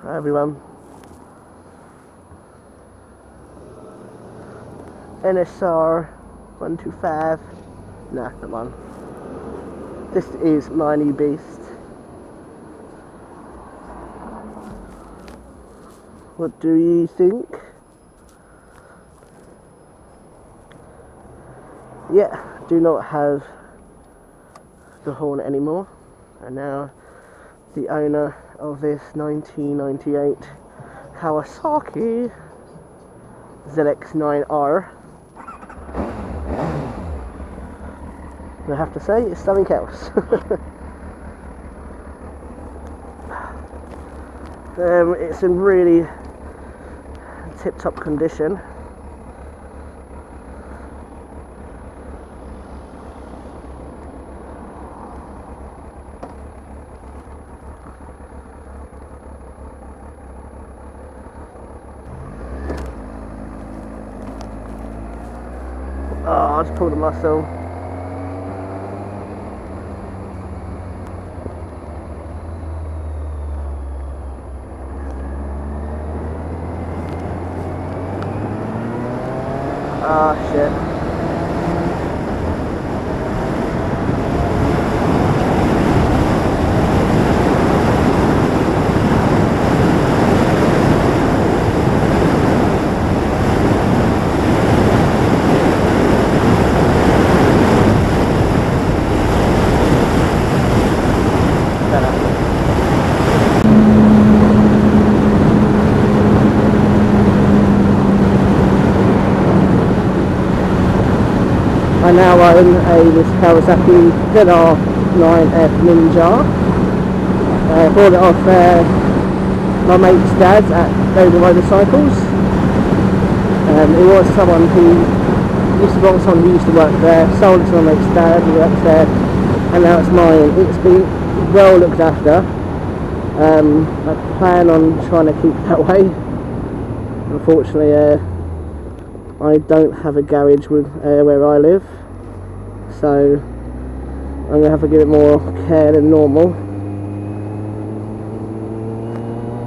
Hi everyone. NSR 125. Nah, not one. This is my new beast. What do you think? Yeah, do not have the Hornet anymore. And now the owner of this 1998 Kawasaki ZX-9R. I have to say, it's something else. It's in really tip-top condition. Oh, I just pulled a muscle. Ah, shit. I now own this Kawasaki ZR-9F Ninja. Bought it off my mate's dad at Dover Motorcycles. It was someone who used to work there, sold it to my mate's dad, who works there, and now it's mine. It's been well looked after. I plan on trying to keep it that way. Unfortunately, I don't have a garage where I live, so I'm going to have to give it more care than normal.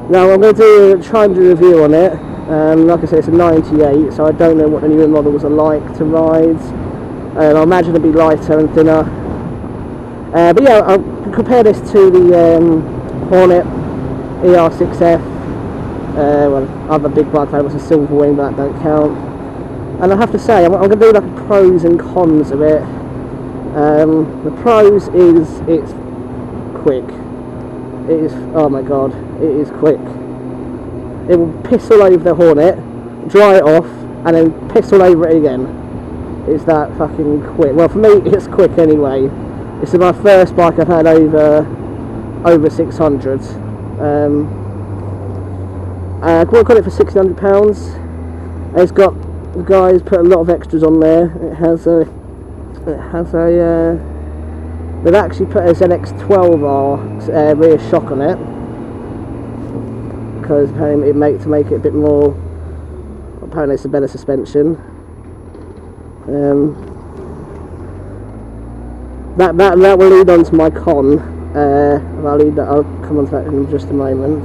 Now I'm going to try and do a review on it. Like I said, it's a 98, so I don't know what the newer models are like to ride. I imagine it'll be lighter and thinner. But yeah, I'll compare this to the Hornet ER6F. Well, other big bike was a Silver Wing, but that don't count. And I have to say, I'm going to do like a pros and cons of it. The pros is it's quick. It is, oh my god, it is quick. It will piss all over the Hornet, dry it off, and then piss all over it again. It's that fucking quick. Well, for me, it's quick anyway. It's my first bike I've had over 600. I got it for £1,600. It's got, the guys put a lot of extras on there. They've actually put a ZX-12R rear shock on it, because apparently to make it a bit more, apparently it's a better suspension. That will lead on to my con. I'll come on to that in just a moment.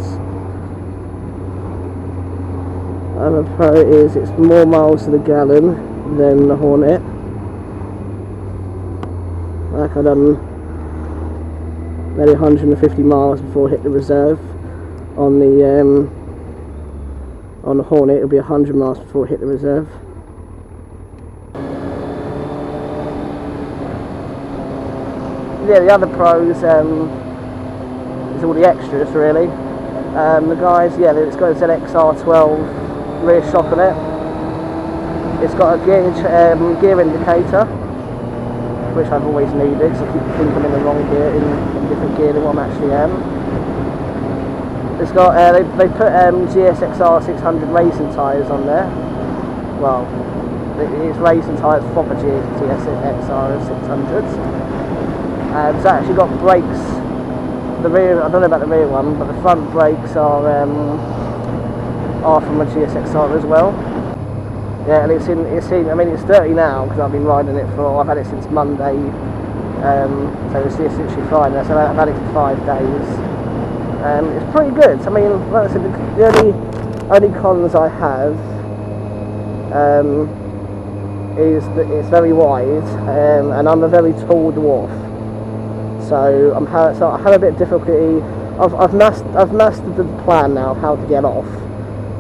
Other pro is it's more miles to the gallon than the Hornet. Like I've done maybe 150 miles before I hit the reserve. On the Hornet it'll be 100 miles before I hit the reserve. Yeah, the other pros is all the extras really. The guys, yeah, it's got a ZX-R12 rear shock on it. It's got a gear indicator, which I've always needed, so I keep thinking I'm in the wrong gear, in different gear than what I actually am. It's got, they put GSXR 600 racing tyres on there. Well, it's racing tyres for the GSXR 600s. It's actually got brakes. The rear, I don't know about the rear one, but the front brakes are from a GSXR as well. Yeah, and I mean it's dirty now because I've been riding it I've had it since Monday, so it's literally Friday, so I've had it for 5 days. It's pretty good. I mean, like I said, the only cons I have is that it's very wide, and I'm a very tall dwarf, so I have a bit of difficulty. I've mastered the plan now of how to get off,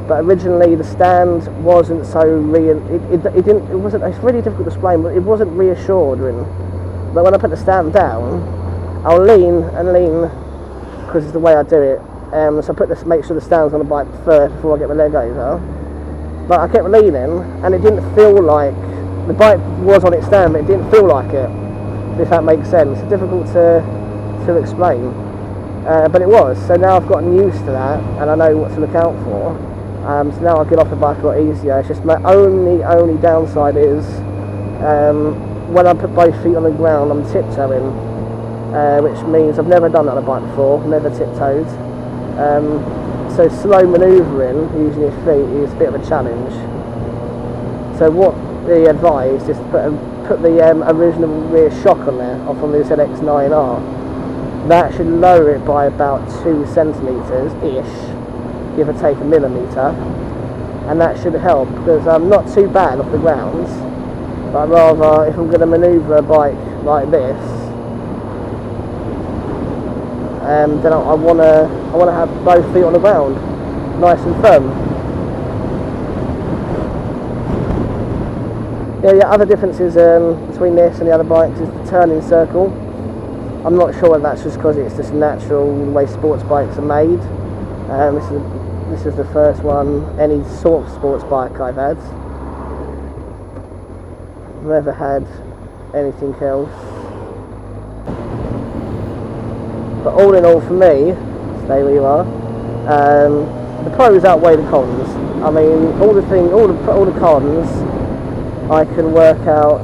but originally the stand wasn't so real. It's really difficult to explain, but it wasn't reassuring. But when I put the stand down, I'll lean and lean because it's the way I do it. So I make sure the stand's on the bike first before I get my leg over. But I kept leaning, and it didn't feel like the bike was on its stand, but it didn't feel like it. If that makes sense, it's difficult to explain, but it was. So now I've gotten used to that, and I know what to look out for. So now I get off the bike a lot easier. It's just my only downside is when I put both feet on the ground, I'm tiptoeing, which means I've never done that on a bike before, never tiptoed. So slow manoeuvring using your feet is a bit of a challenge. So what they advised is to put the original rear shock on there, off on the ZX9R. That should lower it by about 2 centimetres ish, give or take a millimetre, and that should help because I'm not too bad off the ground, but rather if I'm going to manoeuvre a bike like this, then I want to have both feet on the ground, nice and firm. Yeah, the other differences between this and the other bikes is the turning circle. I'm not sure whether that's just because it's just natural the way sports bikes are made. This is the first one, any sort of sports bike I've had. Never had anything else. But all in all, for me, stay where you are. The pros outweigh the cons. I mean, all the cons I can work out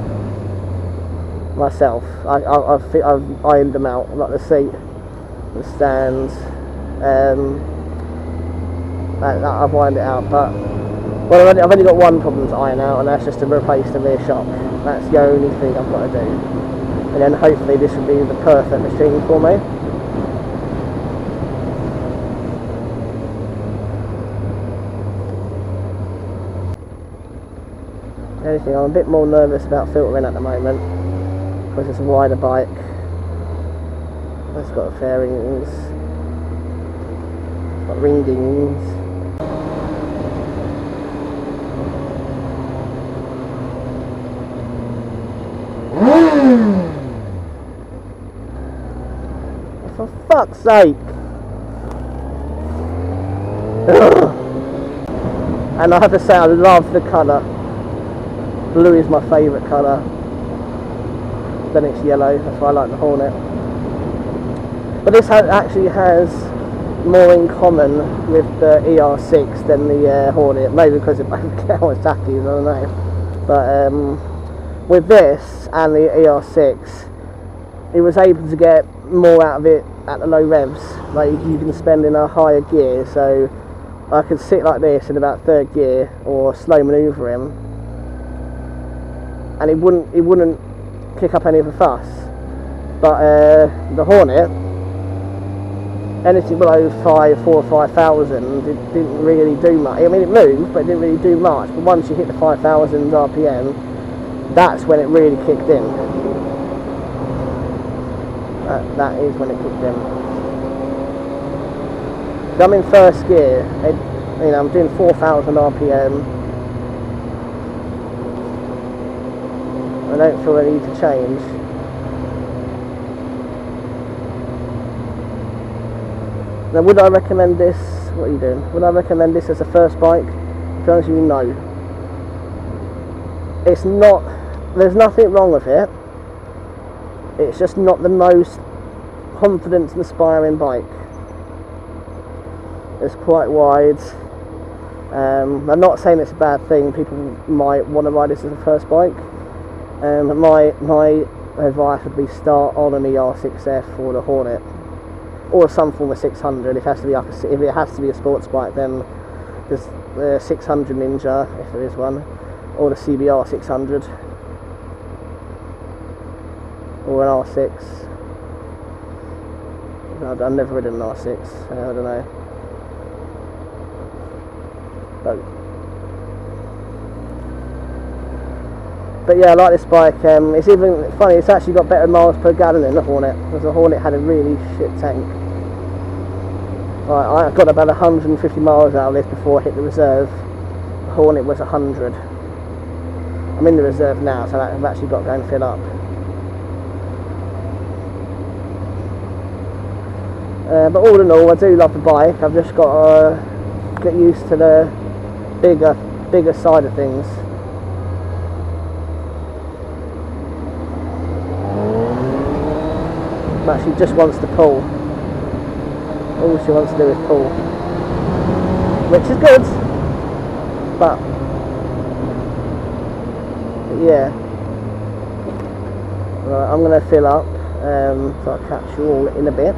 myself. I've ironed them out, like the seat, the stand. I've ironed it out, but well, I've only got one problem to iron out, and that's just to replace the rear shock. That's the only thing I've got to do, and then hopefully this will be the perfect machine for me. Anything, I'm a bit more nervous about filtering at the moment because it's a wider bike. It's got fairings, it's got ringings. For fuck's sake! And I have to say, I love the colour. Blue is my favourite colour. Then it's yellow, that's why I like the Hornet. But this actually has more in common with the ER6 than the Hornet. Maybe because it both Kawasaki's, I don't know. But with this and the ER6, it was able to get more out of it at the low revs. Like you can spend in a higher gear, so I could sit like this in about 3rd gear or slow manoeuvring, and it wouldn't kick up any of a fuss. But the Hornet, anything below 4,000 or 5,000, it didn't really do much. I mean, it moved, but it didn't really do much. But once you hit the 5,000 RPM, that's when it really kicked in. That is when it kicked in. So I'm in 1st gear. I'm doing 4,000 RPM. I don't feel the need to change. Now, would I recommend this? What are you doing? Would I recommend this as a first bike? To be honest with you, no. It's not. There's nothing wrong with it. It's just not the most confidence-inspiring bike. It's quite wide. I'm not saying it's a bad thing. People might want to ride this as a first bike. My advice would be start on an ER6F or the Hornet, or some form of 600. If it has to be a sports bike, then there's the 600 Ninja, if there is one, or the CBR 600, or an R6. I've never ridden an R6, I don't know. But yeah, I like this bike. It's even funny, it's actually got better miles per gallon than the Hornet, because the Hornet had a really shit tank. Right, I got about 150 miles out of this before I hit the reserve. The Hornet was 100. I'm in the reserve now, so I've actually got to go and fill up. But all in all, I do love the bike. I've just got to get used to the bigger side of things. But she just wants to pull. All she wants to do is pull, which is good. But yeah, right, I'm going to fill up, so I'll catch you all in a bit.